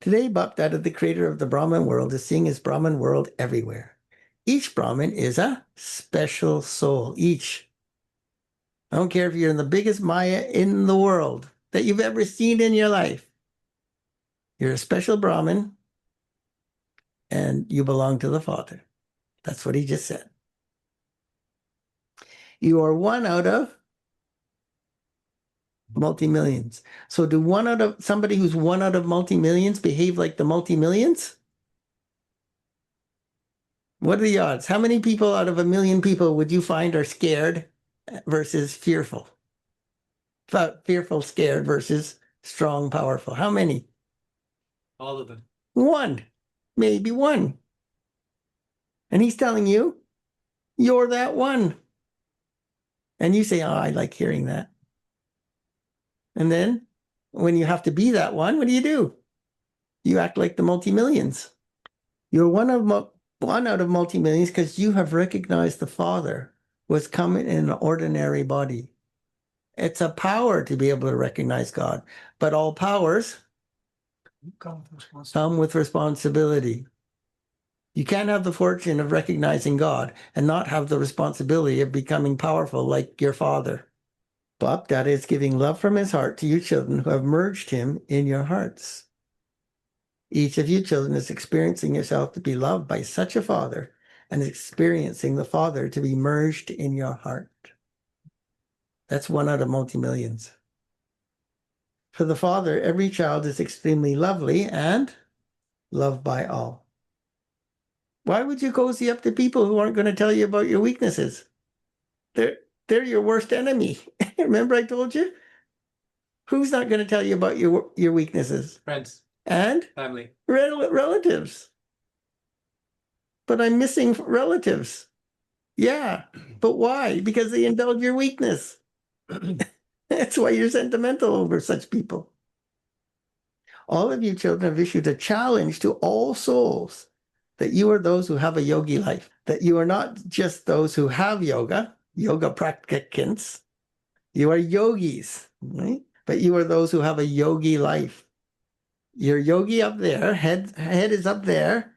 Today, Bap Dada, the creator of the Brahman world, is seeing his Brahman world everywhere. Each Brahmin is a special soul. Each. I don't care if you're in the biggest Maya in the world that you've ever seen in your life. You're a special Brahmin and you belong to the Father. That's what he just said. You are one out of multi-millions. So do somebody who's one out of multi-millions behave like the multi-millions? What are the odds? How many people out of 1,000,000 people would you find are scared versus fearful? Fearful, scared versus strong, powerful. How many? All of them. One, maybe one. And he's telling you, you're that one. And you say, oh, I like hearing that. And then when you have to be that one, what do? You act like the multi-millions. You're one out of multi-millions because you have recognized the Father was coming in an ordinary body. It's a power to be able to recognize God, but all powers come with responsibility. You can't have the fortune of recognizing God and not have the responsibility of becoming powerful like your Father. Bap Dada is giving love from his heart to you children who have merged him in your hearts. Each of you children is experiencing yourself to be loved by such a Father and experiencing the Father to be merged in your heart. That's one out of multi-millions. For the Father, every child is extremely lovely and loved by all. Why would you cozy up to people who aren't going to tell you about your weaknesses? They're your worst enemy. Remember I told you? Who's not going to tell you about your weaknesses? Friends. And? Family. Relatives. But I'm missing relatives. Yeah, but why? Because they indulge your weakness. That's why you're sentimental over such people. All of you children have issued a challenge to all souls that you are those who have a yogi life, that you are not just those who have yoga practicants. You are yogis, right? But you are those who have a yogi life. Your yogi up there, head is up there,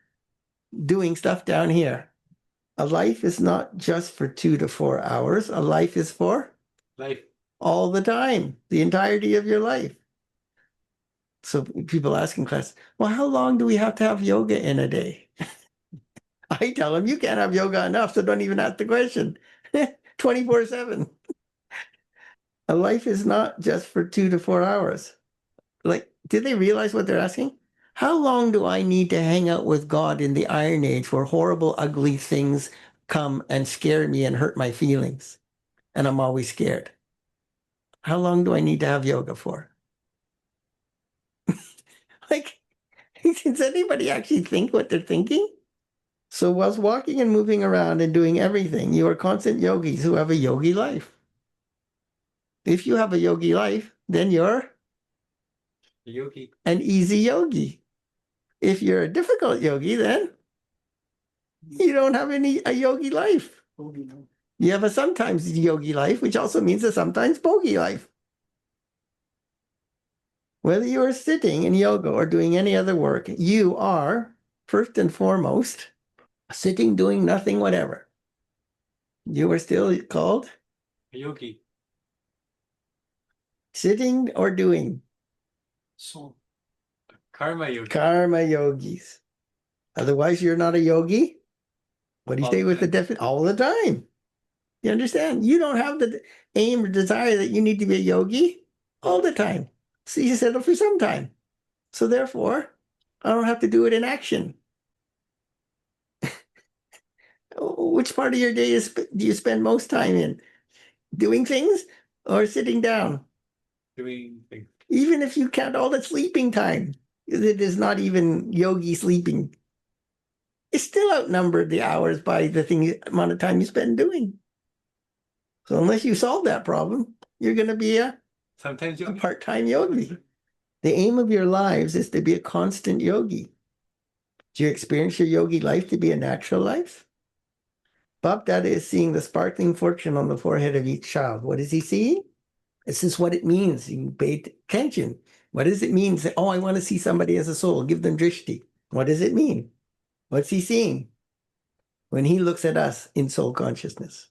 doing stuff down here. A life is not just for 2 to 4 hours. A life is for life. All the time, the entirety of your life. So people ask in class, well, how long do we have to have yoga in a day? I tell them, you can't have yoga enough, so don't even ask the question. 24/7. A life is not just for 2 to 4 hours. Like, did they realize what they're asking? How long do I need to hang out with God in the Iron Age where horrible, ugly things come and scare me and hurt my feelings? And I'm always scared. How long do I need to have yoga for? Like, does anybody actually think what they're thinking? So whilst walking and moving around and doing everything, you are constant yogis who have a yogi life. If you have a yogi life, then you're yogi. An easy yogi. If you're a difficult yogi, then you don't have a yogi life. You have a sometimes yogi life, which also means a sometimes bogey life. Whether you are sitting in yoga or doing any other work, you are, first and foremost, sitting, doing nothing, whatever. You are still called? A yogi. Sitting or doing? So, karma yogi. Karma yogis. Otherwise, you're not a yogi. What do you say with the definition? All the time. You understand? You don't have the aim or desire that you need to be a yogi all the time. So you settle for some time. So therefore, I don't have to do it in action. Which part of your day do you spend most time in? Doing things or sitting down? Doing things. Even if you count all the sleeping time, it is not even yogi sleeping. It's still outnumbered the hours by the amount of time you spend doing. So unless you solve that problem, you're going to be a part-time yogi. The aim of your lives is to be a constant yogi. Do you experience your yogi life to be a natural life? Bap Dada is seeing the sparkling fortune on the forehead of each child. What is he seeing? This is what it means. You pay attention. What does it mean? Say, oh, I want to see somebody as a soul. Give them drishti. What does it mean? What's he seeing when he looks at us in soul consciousness?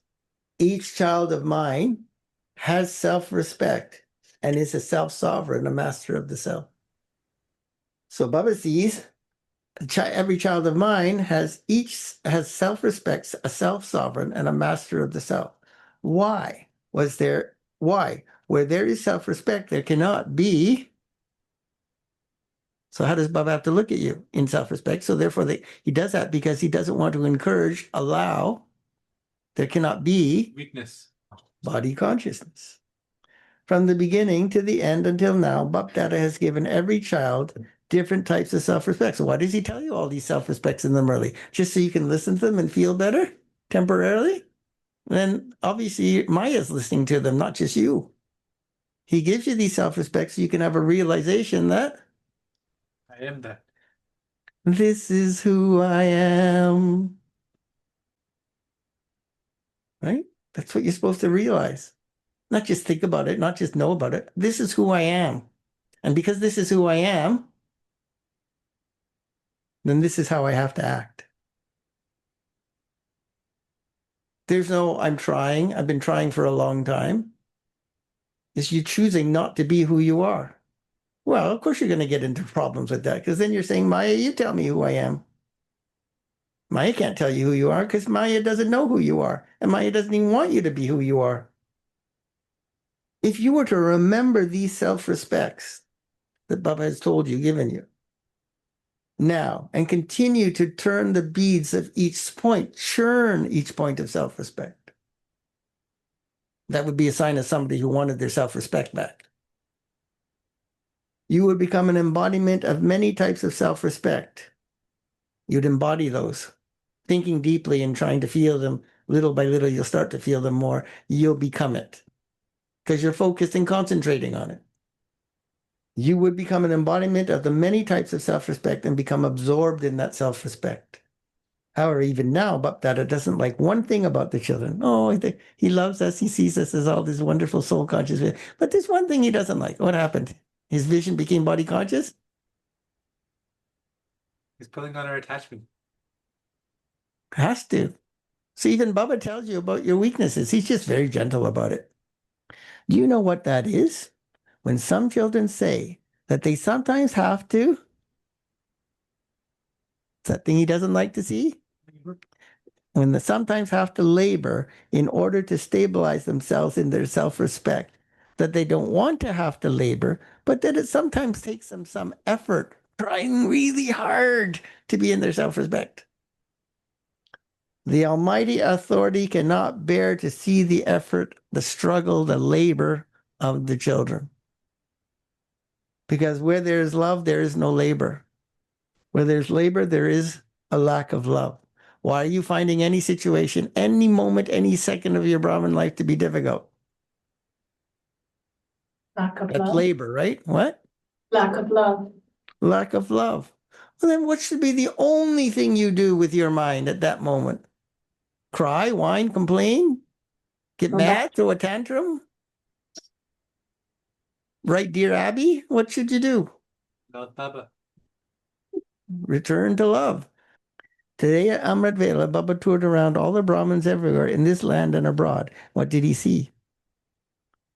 Each child of mine has self-respect and is a self-sovereign, a master of the self. So Baba sees every child of mine has self-respect, a self-sovereign, and a master of the self. Why? Why? Where there is self-respect, there cannot be. So how does Baba have to look at you in self-respect? So therefore, he does that because he doesn't want to allow. There cannot be weakness. Body consciousness. From the beginning to the end until now, Bap Dada has given every child different types of self-respect. So why does he tell you all these self-respects in them early? Just so you can listen to them and feel better temporarily? And then obviously Maya's listening to them, not just you. He gives you these self-respects so you can have a realization that I am that. this is who I am. Right? That's what you're supposed to realize. Not just think about it, not just know about it. This is who I am. And because this is who I am, then this is how I have to act. There's no, I'm trying, I've been trying for a long time. It's you choosing not to be who you are. Well, of course you're going to get into problems with that because then you're saying, Maya, you tell me who I am. Maya can't tell you who you are because Maya doesn't know who you are. And Maya doesn't even want you to be who you are. If you were to remember these self-respects that Baba has told you, given you, now, and continue to turn the beads of each point, churn each point of self-respect. That would be a sign of somebody who wanted their self-respect back. You would become an embodiment of many types of self-respect. You'd embody those. Thinking deeply and trying to feel them little by little, you'll start to feel them more. You'll become it because you're focused and concentrating on it. You would become an embodiment of the many types of self-respect and become absorbed in that self-respect. However, even now, Bapdada doesn't like one thing about the children. Oh, he loves us. He sees us as all this wonderful soul conscious. But there's one thing he doesn't like. What happened? His vision became body conscious? He's pulling on our attachment. Has to. So even Baba tells you about your weaknesses. He's just very gentle about it. Do you know what that is? When some children say that they sometimes have to, it's that thing he doesn't like to see. When they sometimes have to labor in order to stabilize themselves in their self-respect, that they don't want to have to labor, but that it sometimes takes them some effort, trying really hard to be in their self-respect. The Almighty Authority cannot bear to see the effort, the struggle, the labor of the children. Because where there is love, there is no labor. Where there's labor, there is a lack of love. Why are you finding any situation, any moment, any second of your Brahmin life to be difficult? Lack of That's love. labor, right? What? Lack of love. Lack of love. Well, then what should be the only thing you do with your mind at that moment? Cry, whine, complain? Get mad, throw a tantrum? Right, dear Abby? What should you do? Not Baba. Return to love. Today at Amrit Vela, Baba toured around all the Brahmins everywhere in this land and abroad. What did he see?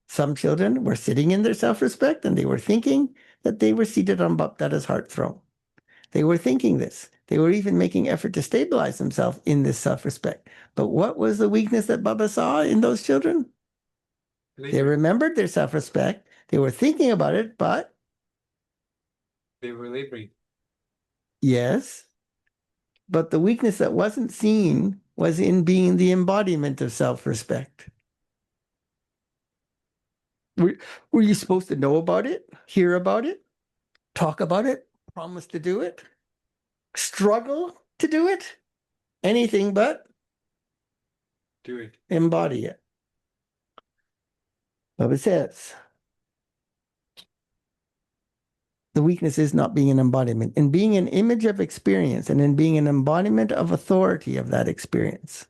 Some children were sitting in their self-respect and they were thinking that they were seated on Bapdada's heart throne. They were thinking this. They were even making effort to stabilize themselves in this self-respect. But what was the weakness that Baba saw in those children? They remembered their self-respect. They were thinking about it, but They were laboring. yes, but the weakness that wasn't seen was in being the embodiment of self-respect. Were you supposed to know about it, hear about it, talk about it, promise to do it, struggle to do it? Anything but Do it. embody it. Baba says, the weakness is not being an embodiment, in being an image of experience and in being an embodiment of authority of that experience.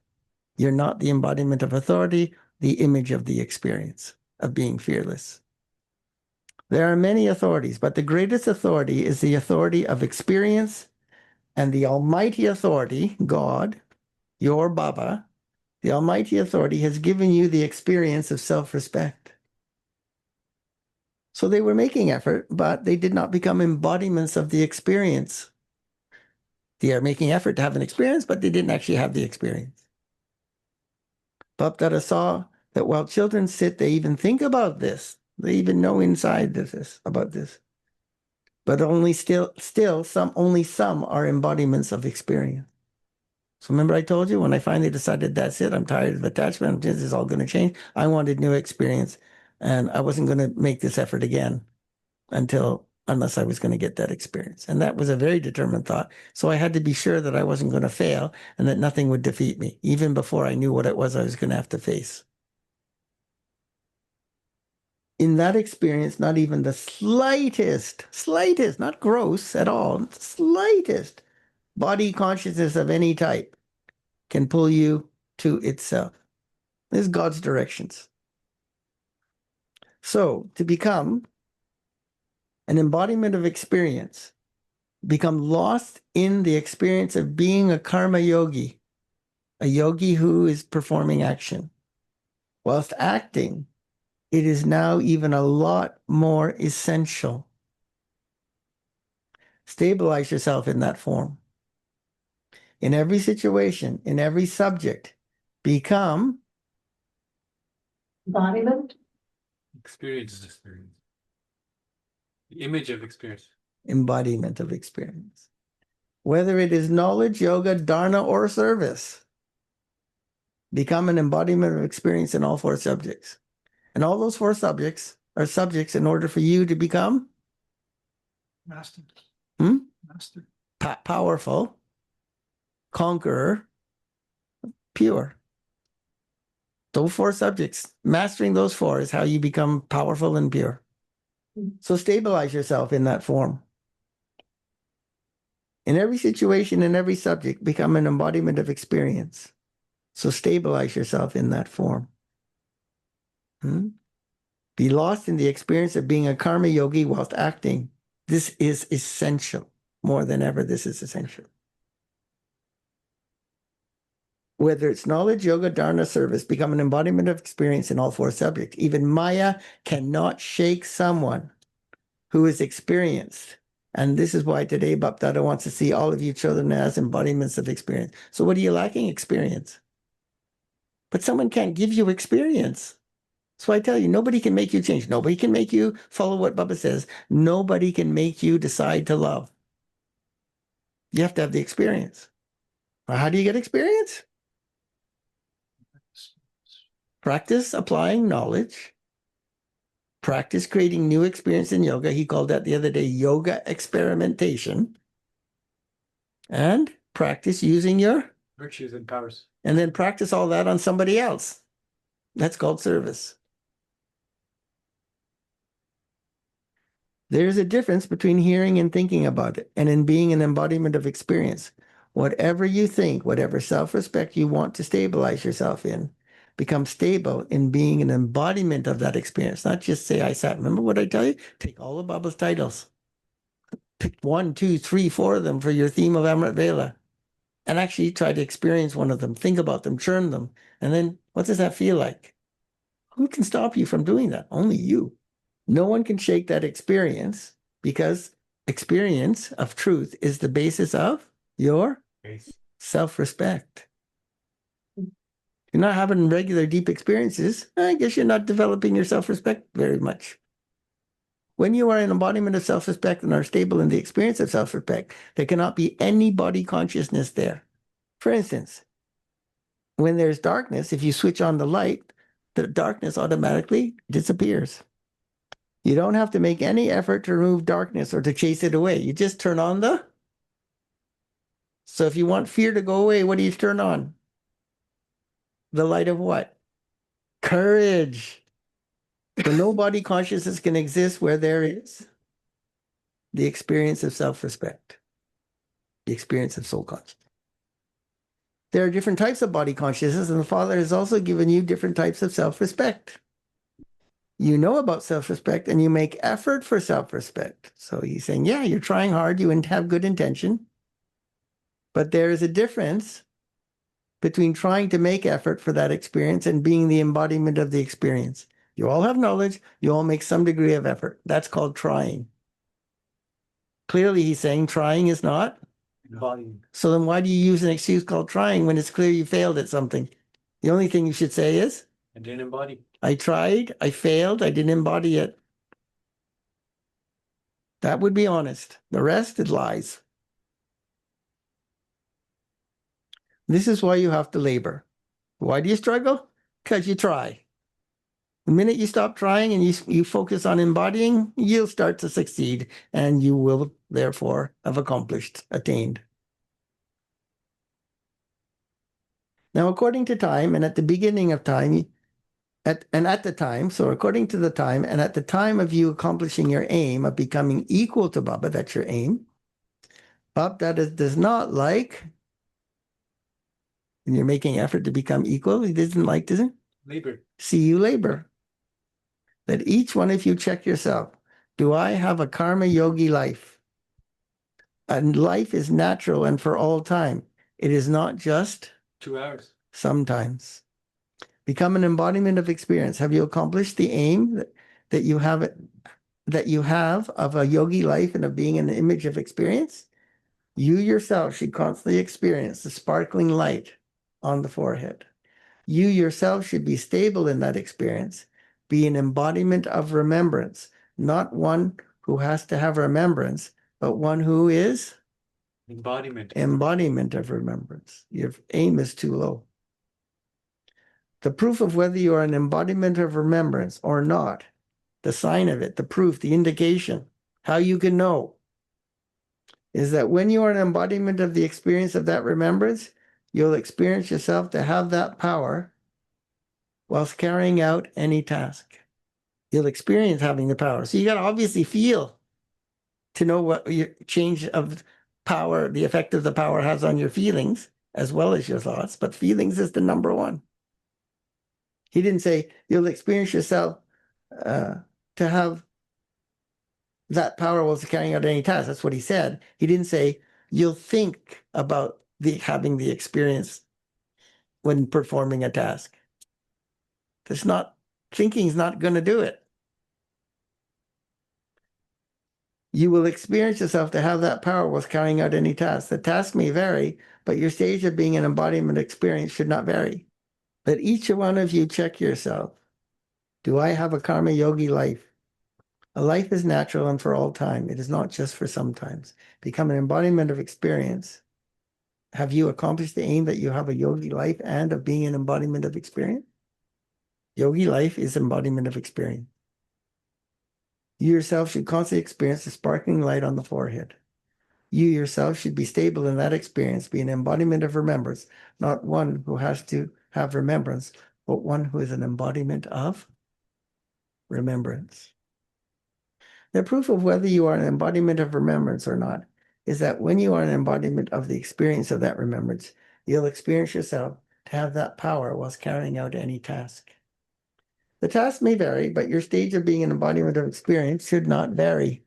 You're not the embodiment of authority, the image of the experience of being fearless. There are many authorities, but the greatest authority is the authority of experience, and the almighty authority, God, your Baba, the almighty authority has given you the experience of self-respect. So they were making effort, but they did not become embodiments of the experience. They are making effort to have an experience, but they didn't actually have the experience. Bapdada saw that while children sit, they even think about this. They even know inside this about this. But only still some are embodiments of experience. So remember I told you when I finally decided that's it, I'm tired of attachment, this is all going to change. I wanted new experience, and I wasn't going to make this effort again unless I was going to get that experience. And that was a very determined thought. So I had to be sure that I wasn't going to fail and that nothing would defeat me, even before I knew what it was I was going to have to face. In that experience, not even the slightest, not gross at all, slightest body consciousness of any type can pull you to itself. This is God's directions. So to become an embodiment of experience, become lost in the experience of being a karma yogi, a yogi who is performing action. Whilst acting, it is now even a lot more essential. Stabilize yourself in that form. In every situation, in every subject, become Embodiment. Experience. The image of experience. embodiment of experience. Whether it is knowledge, yoga, dharana, or service, become an embodiment of experience in all four subjects. And all those four subjects are subjects in order for you to become Master. Master. Powerful, conqueror, pure. Those four subjects, mastering those four is how you become powerful and pure. So stabilize yourself in that form. In every situation, in every subject, become an embodiment of experience. So stabilize yourself in that form. Be lost in the experience of being a karma yogi whilst acting. This is essential. More than ever, this is essential. Whether it's knowledge, yoga, dharana, service, become an embodiment of experience in all four subjects. Even Maya cannot shake someone who is experienced. And this is why today Bapdada wants to see all of you children as embodiments of experience. So what are you lacking? Experience. But someone can't give you experience. So I tell you, nobody can make you change. Nobody can make you follow what Baba says. Nobody can make you decide to love. You have to have the experience. Well, how do you get experience? Practice applying knowledge. Practice creating new experience in yoga. He called that the other day yoga experimentation. And practice using your Virtues and powers. and then practice all that on somebody else. That's called service. There's a difference between hearing and thinking about it, and in being an embodiment of experience. Whatever you think, whatever self-respect you want to stabilize yourself in, become stable in being an embodiment of that experience. Not just say, I sat. Remember what I tell you? Take all of Baba's titles. Pick 1, 2, 3, 4 of them for your theme of Amrit Vela. And actually try to experience one of them, think about them, churn them. And then what does that feel like? Who can stop you from doing that? Only you. No one can shake that experience because experience of truth is the basis of your self-respect. You're not having regular deep experiences, I guess you're not developing your self-respect very much. When you are an embodiment of self-respect and are stable in the experience of self-respect, there cannot be any body consciousness there. For instance, when there's darkness, if you switch on the light, the darkness automatically disappears. You don't have to make any effort to remove darkness or to chase it away. You just turn on the... So if you want fear to go away, what do you turn on? The light of what? Courage. So no body consciousness can exist where there is the experience of self-respect, the experience of soul consciousness. There are different types of body consciousness, and the Father has also given you different types of self-respect. You know about self-respect and you make effort for self-respect. So he's saying, yeah, you're trying hard, you have good intention, but there is a difference between trying to make effort for that experience and being the embodiment of the experience. You all have knowledge, you all make some degree of effort. That's called trying. Clearly, he's saying trying is not. Embodying. So then why do you use an excuse called trying when it's clear you failed at something? The only thing you should say is, I didn't embody. I tried, I failed, I didn't embody it. That would be honest. The rest is lies. This is why you have to labor. Why do you struggle? Because you try. The minute you stop trying and you focus on embodying, you'll start to succeed and you will therefore have accomplished, attained. Now, according to time and at the beginning of time, at the time, so according to the time and at the time of you accomplishing your aim of becoming equal to Baba, that's your aim, Baba does not like, and you're making effort to become equal, he doesn't like, doesn't Labor. see you labor. That each one of you check yourself. Do I have a karma yogi life? And life is natural and for all time. It is not just 2 hours. sometimes. Become an embodiment of experience. Have you accomplished the aim that you have of a yogi life and of being an image of experience? You yourself should constantly experience the sparkling light on the forehead. You yourself should be stable in that experience, be an embodiment of remembrance, not one who has to have remembrance, but one who is Embodiment. embodiment of remembrance. Your aim is too low. The proof of whether you are an embodiment of remembrance or not, the sign of it, the proof, the indication, how you can know, is that when you are an embodiment of the experience of that remembrance, you'll experience yourself to have that power whilst carrying out any task. You'll experience having the power. So you got to obviously feel to know what your change of power, the effect of the power has on your feelings as well as your thoughts, but feelings is the number one. He didn't say you'll experience yourself to have that power whilst carrying out any task. That's what he said. He didn't say you'll think about having the experience when performing a task. That's not, thinking is not going to do it. You will experience yourself to have that power whilst carrying out any task. The task may vary, but your stage of being an embodiment experience should not vary. Let each one of you check yourself. Do I have a karma yogi life? A life is natural and for all time. It is not just for sometimes. Become an embodiment of experience. Have you accomplished the aim that you have a yogi life and of being an embodiment of experience? Yogi life is embodiment of experience. You yourself should constantly experience the sparkling light on the forehead. You yourself should be stable in that experience, be an embodiment of remembrance, not one who has to have remembrance, but one who is an embodiment of remembrance. The proof of whether you are an embodiment of remembrance or not is that when you are an embodiment of the experience of that remembrance, you'll experience yourself to have that power whilst carrying out any task. The task may vary, but your stage of being an embodiment of experience should not vary.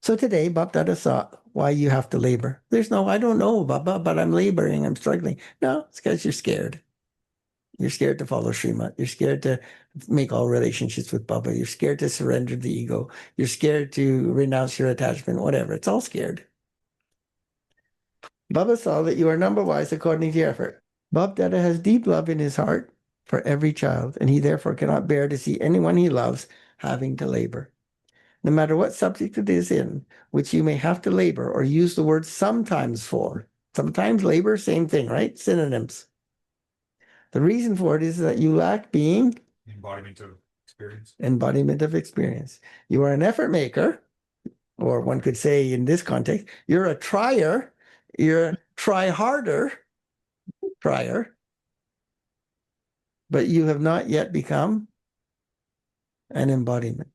So today, Bapdada saw why you have to labor. There's no, I don't know, Baba, but I'm laboring, I'm struggling. No, it's because you're scared. You're scared to follow Srimad. You're scared to make all relationships with Baba. You're scared to surrender the ego. You're scared to renounce your attachment, whatever. It's all scared. Baba saw that you are number wise according to your effort. Bapdada has deep love in his heart for every child, and he therefore cannot bear to see anyone he loves having to labor. No matter what subject it is in, which you may have to labor or use the word sometimes for. Sometimes labor, same thing, right? Synonyms. The reason for it is that you lack being Embodiment of experience. embodiment of experience. You are an effort maker, or one could say in this context, you're a trier, you're a try harder trier, but you have not yet become an embodiment.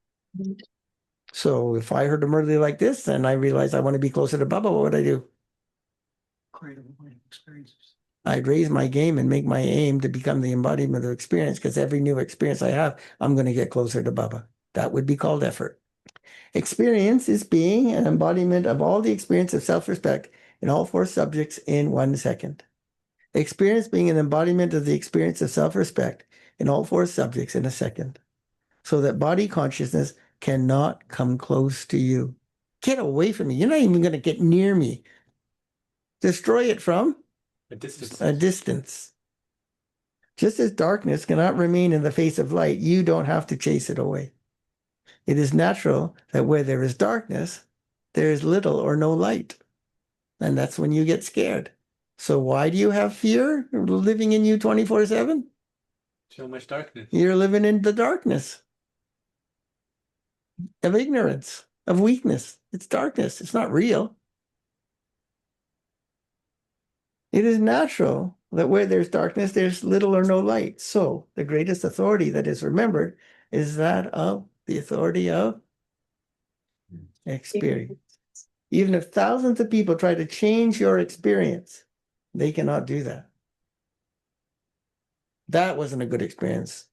So if I heard a Murli like this and I realized I want to be closer to Baba, what would I do? Creative experiences. I'd raise my game and make my aim to become the embodiment of experience, because every new experience I have, I'm going to get closer to Baba. That would be called effort. Experience is being an embodiment of all the experience of self-respect in all four subjects in 1 second. Experience being an embodiment of the experience of self-respect in all four subjects in a second, so that body consciousness cannot come close to you. Get away from me. You're not even going to get near me. Destroy it from A distance. a distance. Just as darkness cannot remain in the face of light, you don't have to chase it away. It is natural that where there is darkness, there is little or no light. And that's when you get scared. So why do you have fear living in you 24/7? So much darkness. You're living in the darkness of ignorance, of weakness. It's darkness. It's not real. It is natural that where there's darkness, there's little or no light. So the greatest authority that is remembered is that of the authority of experience. Even if thousands of people try to change your experience, they cannot do that. That wasn't a good experience.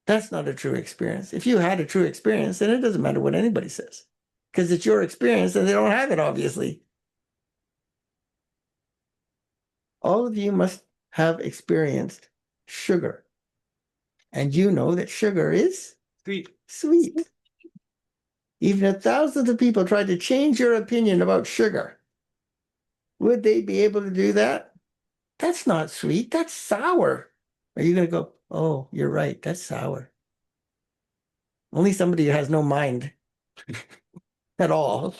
That's not a true experience. If you had a true experience, then it doesn't matter what anybody says, because it's your experience and they don't have it, obviously. All of you must have experienced sugar. And you know that sugar is Sweet. sweet. Even if thousands of people tried to change your opinion about sugar, would they be able to do that? That's not sweet, that's sour. Are you going to go, oh, you're right, that's sour? Only somebody who has no mind at all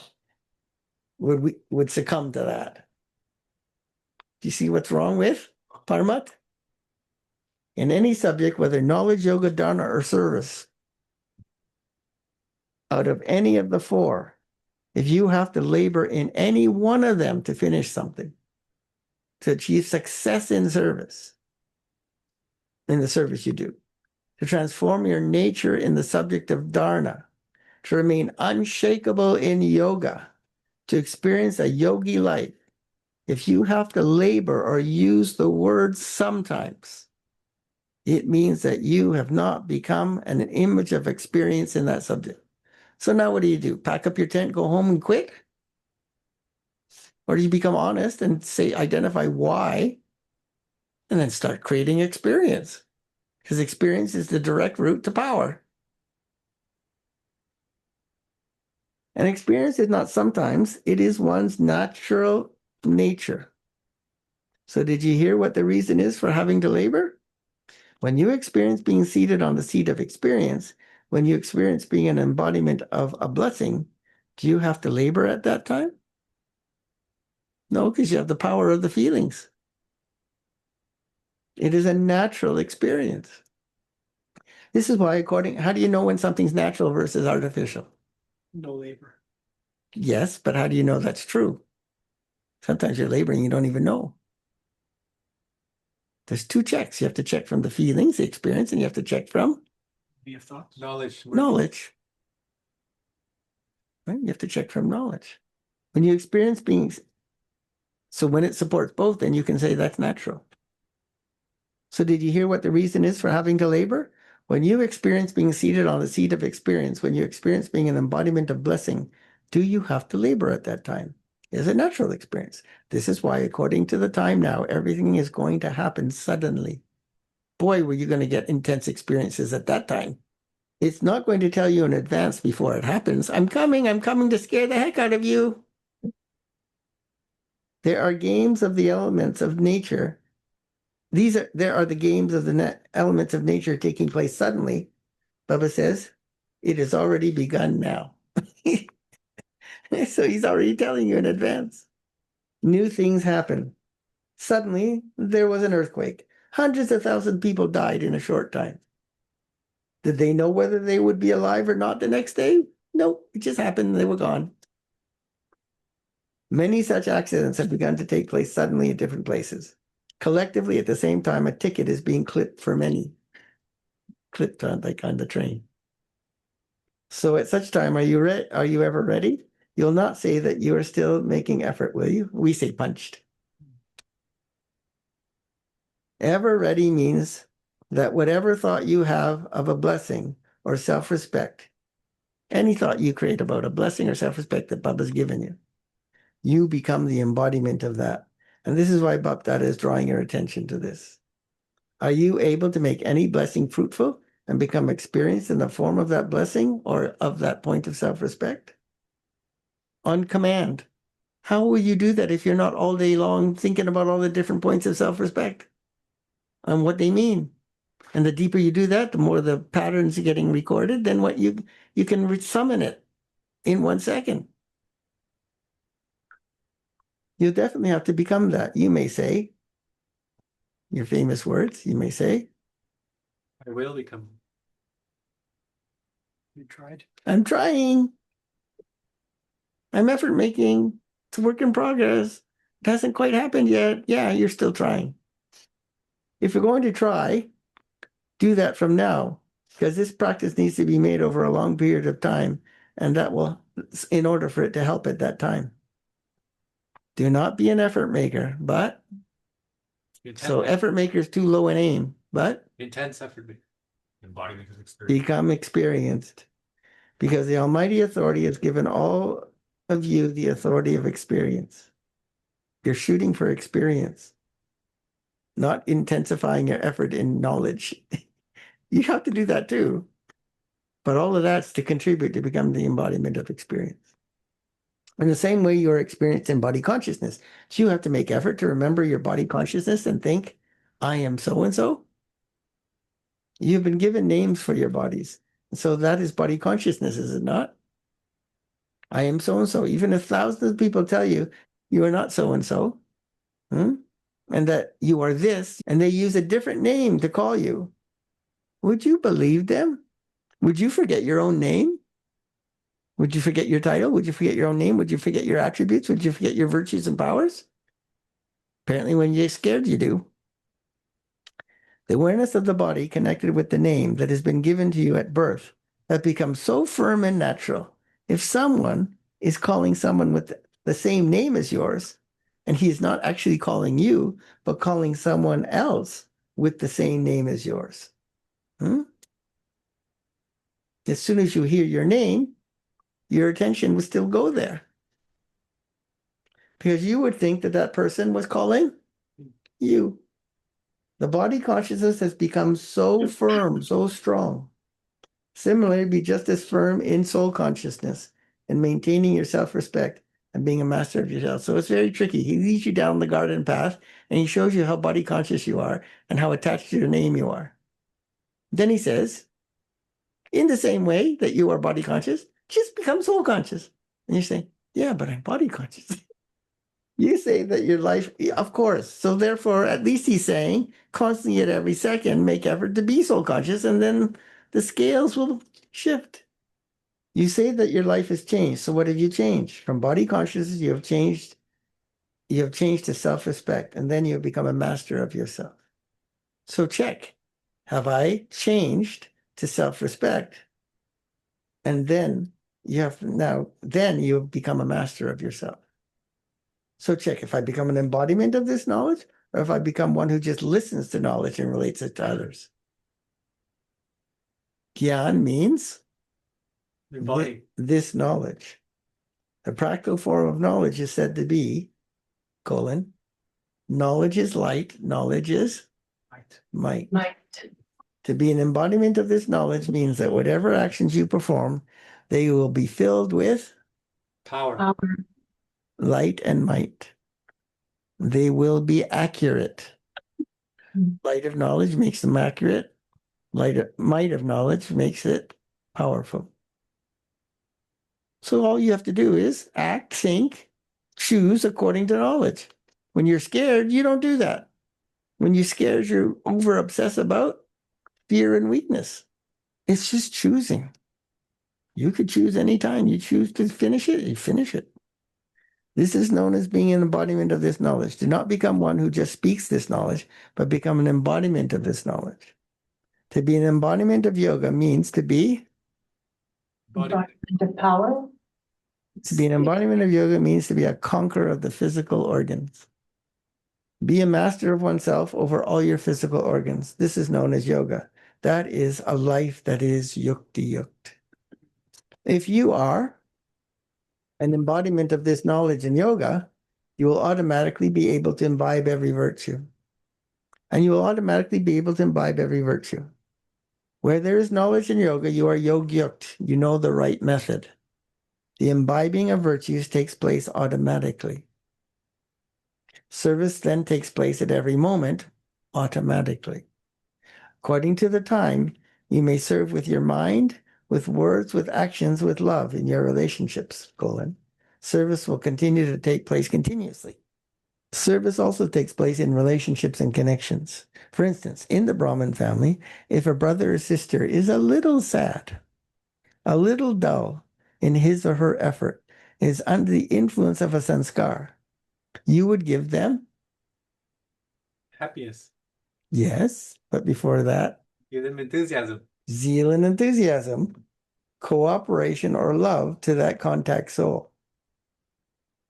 would succumb to that. Do you see what's wrong with Parmat? In any subject, whether knowledge, yoga, dharma, or service, out of any of the four, if you have to labor in any one of them to finish something, to achieve success in service, in the service you do, to transform your nature in the subject of dharma, to remain unshakable in yoga, to experience a yogi life, if you have to labor or use the word sometimes, it means that you have not become an image of experience in that subject. So now what do? Pack up your tent, go home and quit? Or do you become honest and say, identify why, and then start creating experience? Because experience is the direct route to power. And experience is not sometimes, it is one's natural nature. So did you hear what the reason is for having to labor? When you experience being seated on the seat of experience, when you experience being an embodiment of a blessing, do you have to labor at that time? No, because you have the power of the feelings. It is a natural experience. This is why, how do you know when something's natural versus artificial? No labor. Yes, but how do you know that's true? Sometimes you're laboring, you don't even know. There's two checks. You have to check from the feelings, the experience, and you have to check from Via thoughts. Knowledge. knowledge. Right? You have to check from knowledge. When you experience being, so when it supports both, then you can say that's natural. So did you hear what the reason is for having to labor? When you experience being seated on the seat of experience, when you experience being an embodiment of blessing, do you have to labor at that time? It's a natural experience. This is why, according to the time now, everything is going to happen suddenly. Boy, were you going to get intense experiences at that time. It's not going to tell you in advance before it happens. I'm coming to scare the heck out of you. There are games of the elements of nature. There are the games of the elements of nature taking place suddenly. Baba says, it has already begun now. So he's already telling you in advance. New things happen. Suddenly, there was an earthquake. Hundreds of thousands of people died in a short time. Did they know whether they would be alive or not the next day? No, it just happened and they were gone. Many such accidents have begun to take place suddenly at different places. Collectively, at the same time, a ticket is being clipped for many. Clipped on, like on the train. So at such time, are you ever ready? You'll not say that you are still making effort, will you? We say punched. Ever ready means that whatever thought you have of a blessing or self-respect, any thought you create about a blessing or self-respect that Baba's given you, you become the embodiment of that. And this is why Bapdada is drawing your attention to this. Are you able to make any blessing fruitful and become experienced in the form of that blessing or of that point of self-respect? On command. How will you do that if you're not all day long thinking about all the different points of self-respect and what they mean? And the deeper you do that, the more the patterns are getting recorded, then what you can summon it in 1 second. You definitely have to become that. You may say, your famous words, you may say, I will become. You tried. I'm trying. I'm effort making. It's a work in progress. It hasn't quite happened yet. Yeah, you're still trying. If you're going to try, do that from now, because this practice needs to be made over a long period of time, and that will, in order for it to help at that time. Do not be an effort maker, but so effort maker is too low an aim, but Intense effort. Embodiment of experience. become experienced, because the Almighty Authority has given all of you the authority of experience. You're shooting for experience, not intensifying your effort in knowledge. You have to do that too. But all of that's to contribute to become the embodiment of experience. In the same way, you're experienced in body consciousness. So you have to make effort to remember your body consciousness and think, I am so-and-so. You've been given names for your bodies. So that is body consciousness, is it not? I am so-and-so. Even if thousands of people tell you, you are not so-and-so, and that you are this, and they use a different name to call you, would you believe them? Would you forget your own name? Would you forget your title? Would you forget your own name? Would you forget your attributes? Would you forget your virtues and powers? Apparently, when you're scared, you do. The awareness of the body connected with the name that has been given to you at birth has become so firm and natural. If someone is calling someone with the same name as yours, and he is not actually calling you, but calling someone else with the same name as yours. As soon as you hear your name, your attention would still go there. Because you would think that that person was calling you. The body consciousness has become so firm, so strong. Similarly, be just as firm in soul consciousness and maintaining your self-respect and being a master of yourself. So it's very tricky. He leads you down the garden path and he shows you how body conscious you are and how attached to your name you are. Then he says, in the same way that you are body conscious, just become soul conscious. And you say, yeah, but I'm body conscious. You say that your life, of course. So therefore, at least he's saying, constantly at every second, make effort to be soul conscious, and then the scales will shift. You say that your life has changed. So what have you changed? From body consciousness, you have changed to self-respect, and then you have become a master of yourself. So check. Have I changed to self-respect? And then you have become a master of yourself. So check if I become an embodiment of this knowledge, or if I become one who just listens to knowledge and relates it to others. Gyan means this knowledge. The practical form of knowledge is said to be, knowledge is light, knowledge is might. To be an embodiment of this knowledge means that whatever actions you perform, they will be filled with Power. light and might. They will be accurate. Light of knowledge makes them accurate. Might of knowledge makes it powerful. So all you have to do is act, think, choose according to knowledge. When you're scared, you don't do that. When you're scared, you're over obsessed about fear and weakness. It's just choosing. You could choose anytime. You choose to finish it, you finish it. This is known as being an embodiment of this knowledge. Do not become one who just speaks this knowledge, but become an embodiment of this knowledge. To be an embodiment of yoga means to be? Embodiment of power. To be an embodiment of yoga means to be a conqueror of the physical organs. Be a master of oneself over all your physical organs. This is known as yoga. That is a life that is yukti yukt. If you are an embodiment of this knowledge in yoga, you will automatically be able to imbibe every virtue. And you will automatically be able to imbibe every virtue. Where there is knowledge in yoga, you are yogyukt. You know the right method. The imbibing of virtues takes place automatically. Service then takes place at every moment automatically. According to the time, you may serve with your mind, with words, with actions, with love in your relationships, Service will continue to take place continuously. Service also takes place in relationships and connections. For instance, in the Brahmin family, if a brother or sister is a little sad, a little dull in his or her effort, is under the influence of a sanskar, you would give them, Happiness. yes, but before that, Give them enthusiasm. zeal and enthusiasm, cooperation or love to that contact soul.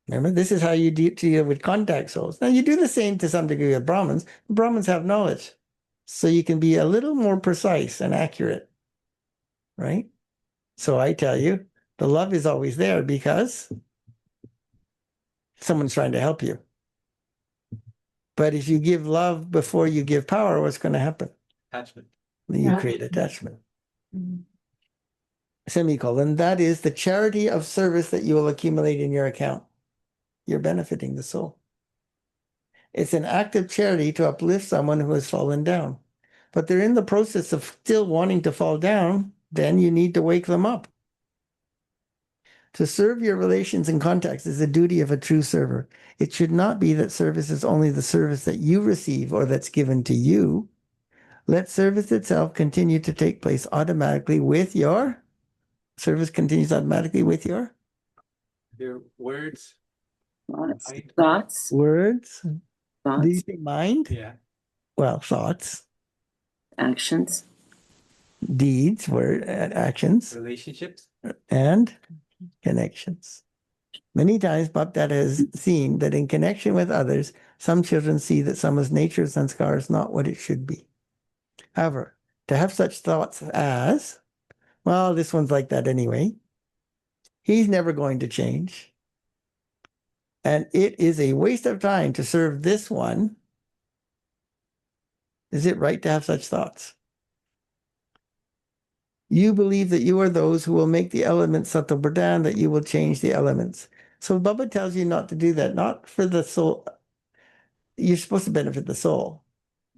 Remember, this is how you deal with contact souls. Now, you do the same to some degree with Brahmins. Brahmins have knowledge. So you can be a little more precise and accurate, right? So I tell you, the love is always there because someone's trying to help you. But if you give love before you give power, what's going to happen? Attachment. You create attachment. Mm. Semicolon, that is the charity of service that you will accumulate in your account. You're benefiting the soul. It's an act of charity to uplift someone who has fallen down. But they're in the process of still wanting to fall down, then you need to wake them up. To serve your relations and contacts is the duty of a true server. It should not be that service is only the service that you receive or that's given to you. Let service itself continue to take place automatically with your service continues automatically with your words. Thoughts. Mind. Thoughts. words. Do you Thoughts. say mind? Yeah. Well, thoughts, Actions. deeds, actions, Relationships. and connections. Many times Bhakta has seen that in connection with others, some children see that someone's nature and sanskar is not what it should be. However, to have such thoughts as, well, this one's like that anyway, he's never going to change, and it is a waste of time to serve this one. Is it right to have such thoughts? You believe that you are those who will make the elements sattva pradhan, that you will change the elements. So Baba tells you not to do that, not for the soul. You're supposed to benefit the soul,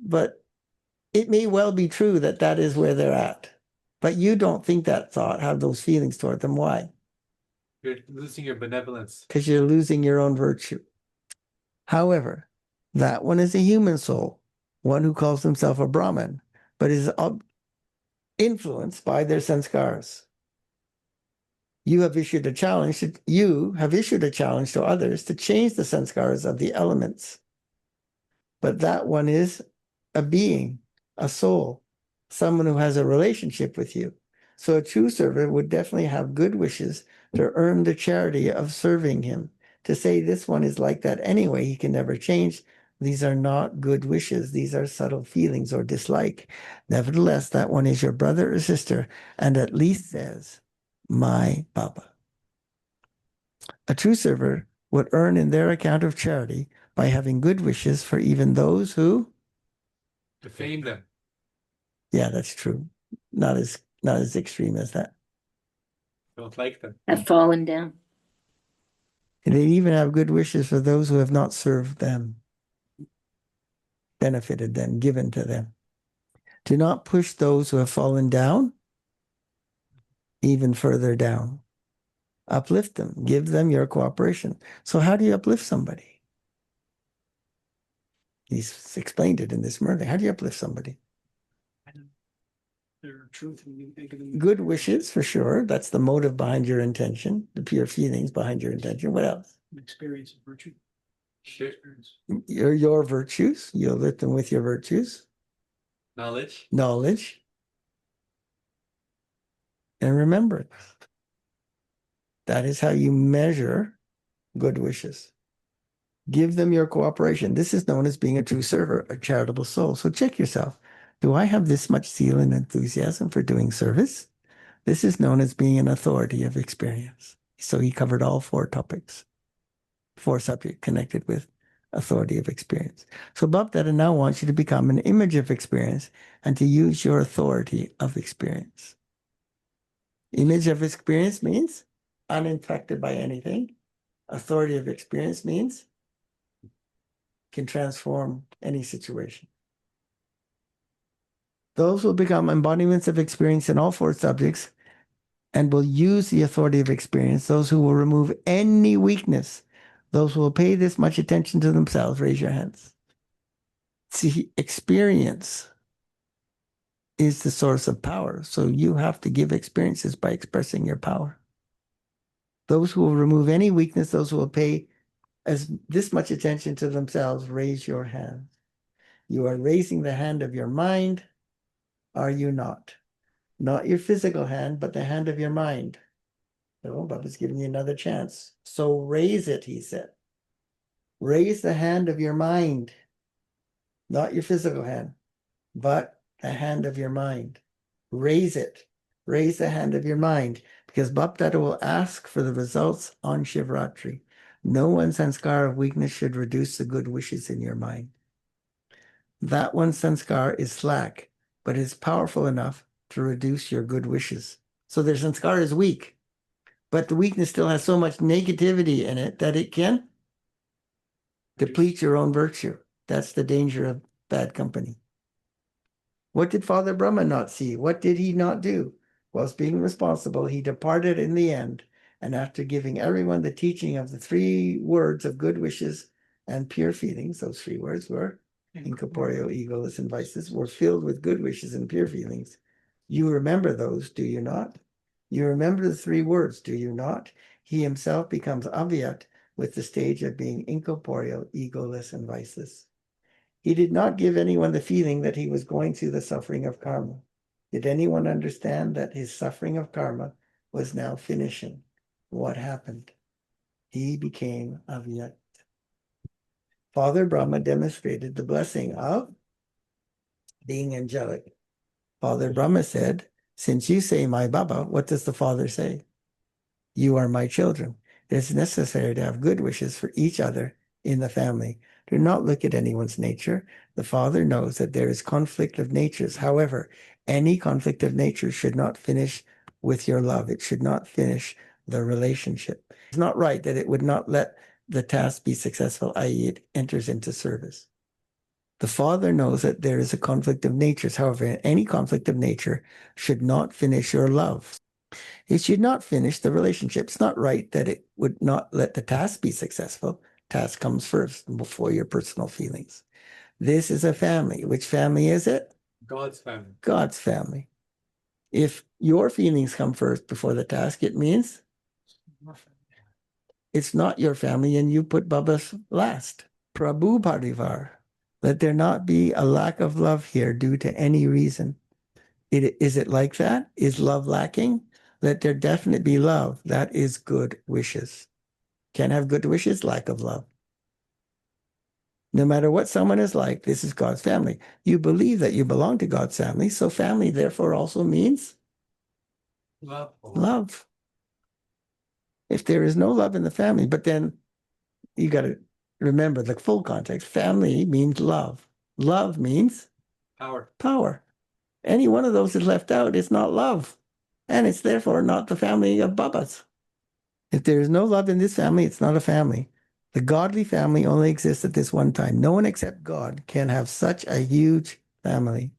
but it may well be true that that is where they're at. But you don't think that thought, have those feelings toward them. Why? You're losing your benevolence. Because you're losing your own virtue. However, that one is a human soul, one who calls himself a Brahmin, but is influenced by their sanskars. You have issued a challenge to others to change the sanskars of the elements. But that one is a being, a soul, someone who has a relationship with you. So a true server would definitely have good wishes to earn the charity of serving him. To say this one is like that anyway, he can never change. These are not good wishes. These are subtle feelings or dislike. Nevertheless, that one is your brother or sister and at least says, my Baba. A true server would earn in their account of charity by having good wishes for even those who Defame them. Yeah, that's true. Not as extreme as that. Don't like them. Have fallen down. And they even have good wishes for those who have not served them, benefited them, given to them. Do not push those who have fallen down even further down. Uplift them, give them your cooperation. So how do you uplift somebody? He's explained it in this murder. How do you uplift somebody? Their truth and you think of them. Good wishes, for sure. That's the motive behind your intention, the pure feelings behind your intention. What else? Experience of virtue. Sure. Experience. Your virtues. You uplift them with your virtues. Knowledge. Knowledge. And remembrance. That is how you measure good wishes. Give them your cooperation. This is known as being a true server, a charitable soul. So check yourself. Do I have this much zeal and enthusiasm for doing service? This is known as being an authority of experience. So he covered all four topics, four subjects connected with authority of experience. So Bapdada now wants you to become an image of experience and to use your authority of experience. Image of experience means uninfected by anything. Authority of experience means can transform any situation. Those will become embodiments of experience in all four subjects and will use the authority of experience. Those who will remove any weakness, those who will pay this much attention to themselves, raise your hands. See, experience is the source of power. So you have to give experiences by expressing your power. Those who will remove any weakness, those who will pay as this much attention to themselves, raise your hand. You are raising the hand of your mind, are you not? Not your physical hand, but the hand of your mind. No, Baba's giving you another chance. So raise it, he said. Raise the hand of your mind, not your physical hand, but the hand of your mind. Raise it. Raise the hand of your mind, because Bapdada will ask for the results on Shivratri. No one sanskar of weakness should reduce the good wishes in your mind. That one sanskar is slack, but is powerful enough to reduce your good wishes. So their sanskar is weak, but the weakness still has so much negativity in it that it can deplete your own virtue. That's the danger of bad company. What did Father Brahma not see? What did he not do? Whilst being responsible, he departed in the end, and after giving everyone the teaching of the 3 words of good wishes and pure feelings, those 3 words were incorporeal, egoless, and vices, were filled with good wishes and pure feelings. You remember those, do you not? You remember the 3 words, do you not? He himself becomes Avyakt with the stage of being incorporeal, egoless, and viceless. He did not give anyone the feeling that he was going through the suffering of karma. Did anyone understand that his suffering of karma was now finishing? What happened? He became Avyakt. Father Brahma demonstrated the blessing of being angelic. Father Brahma said, since you say my Baba, what does the Father say? You are my children. It is necessary to have good wishes for each other in the family. Do not look at anyone's nature. The Father knows that there is conflict of natures. However, any conflict of nature should not finish with your love. It should not finish the relationship. It's not right that it would not let the task be successful, i.e., it enters into service. The Father knows that there is a conflict of natures. However, any conflict of nature should not finish your love. It should not finish the relationship. It's not right that it would not let the task be successful. Task comes first before your personal feelings. This is a family. Which family is it? God's family. God's family. If your feelings come first before the task, it means it's not your family and you put Baba's last. Prabhu Parivar. Let there not be a lack of love here due to any reason. Is it like that? Is love lacking? Let there definitely be love. That is good wishes. Can't have good wishes, lack of love. No matter what someone is like, this is God's family. You believe that you belong to God's family, so family therefore also means Love. love. If there is no love in the family, but then you got to remember the full context. Family means love. Love means Power. power. Any one of those is left out, it's not love. And it's therefore not the family of Babas. If there is no love in this family, it's not a family. The godly family only exists at this one time. No one except God can have such a huge family.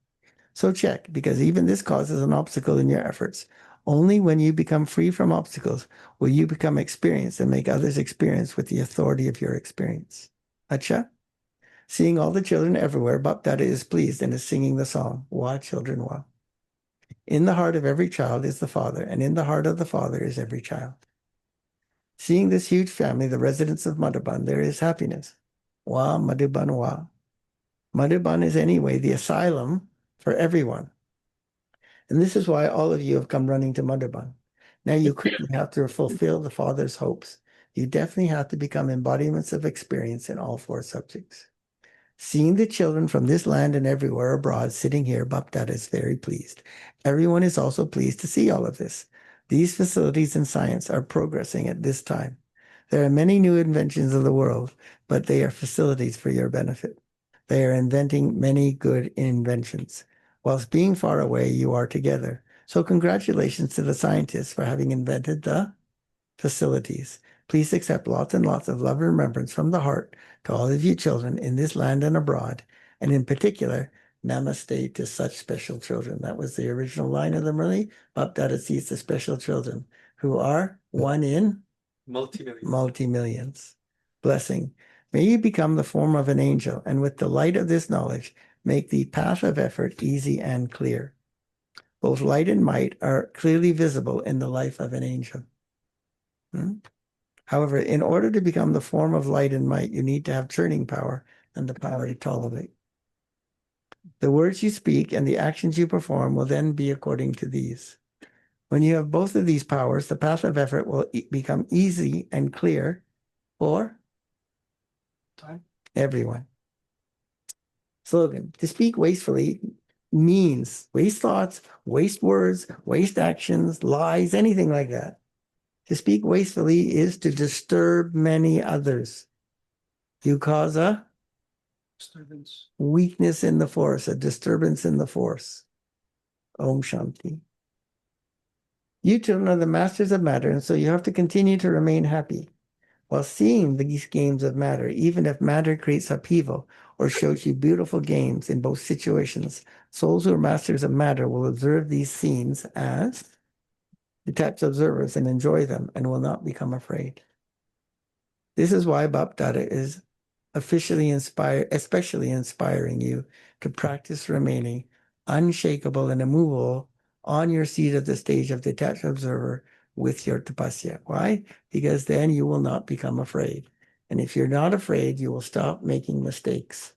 So check, because even this causes an obstacle in your efforts. Only when you become free from obstacles will you become experienced and make others experience with the authority of your experience. Acha? Seeing all the children everywhere, Bapdada is pleased and is singing the song, Wa Children Wa. In the heart of every child is the Father, and in the heart of the Father is every child. Seeing this huge family, the residents of Madhuban, there is happiness. Wa Madhuban Wa. Madhuban is anyway the asylum for everyone. And this is why all of you have come running to Madhuban. Now you quickly have to fulfill the Father's hopes. you definitely have to become embodiments of experience in all four subjects. Seeing the children from this land and everywhere abroad sitting here, Bapdada is very pleased. Everyone is also pleased to see all of this. These facilities in science are progressing at this time. There are many new inventions of the world, but they are facilities for your benefit. They are inventing many good inventions. Whilst being far away, you are together. So congratulations to the scientists for having invented the facilities. Please accept lots and lots of love and remembrance from the heart to all of you children in this land and abroad, and in particular, namaste to such special children. That was the original line of the Murli. Bapdada sees the special children who are one in Multi-million. multi-millions. Blessing. May you become the form of an angel, and with the light of this knowledge, make the path of effort easy and clear. Both light and might are clearly visible in the life of an angel. However, in order to become the form of light and might, you need to have churning power and the power to tolerate. The words you speak and the actions you perform will then be according to these. When you have both of these powers, the path of effort will become easy and clear for Time. everyone. Slogan: to speak wastefully means waste thoughts, waste words, waste actions, lies, anything like that. To speak wastefully is to disturb many others. You cause a Disturbance. weakness in the force, a disturbance in the force. Om Shanti. You children are the masters of matter, and so you have to continue to remain happy while seeing these games of matter, even if matter creates upheaval or shows you beautiful games in both situations. Souls who are masters of matter will observe these scenes as detached observers and enjoy them and will not become afraid. This is why Bapdada is especially inspiring you to practice remaining unshakable and immovable on your seat at the stage of detached observer with your tapasya. Why? Because then you will not become afraid. And if you're not afraid, you will stop making mistakes.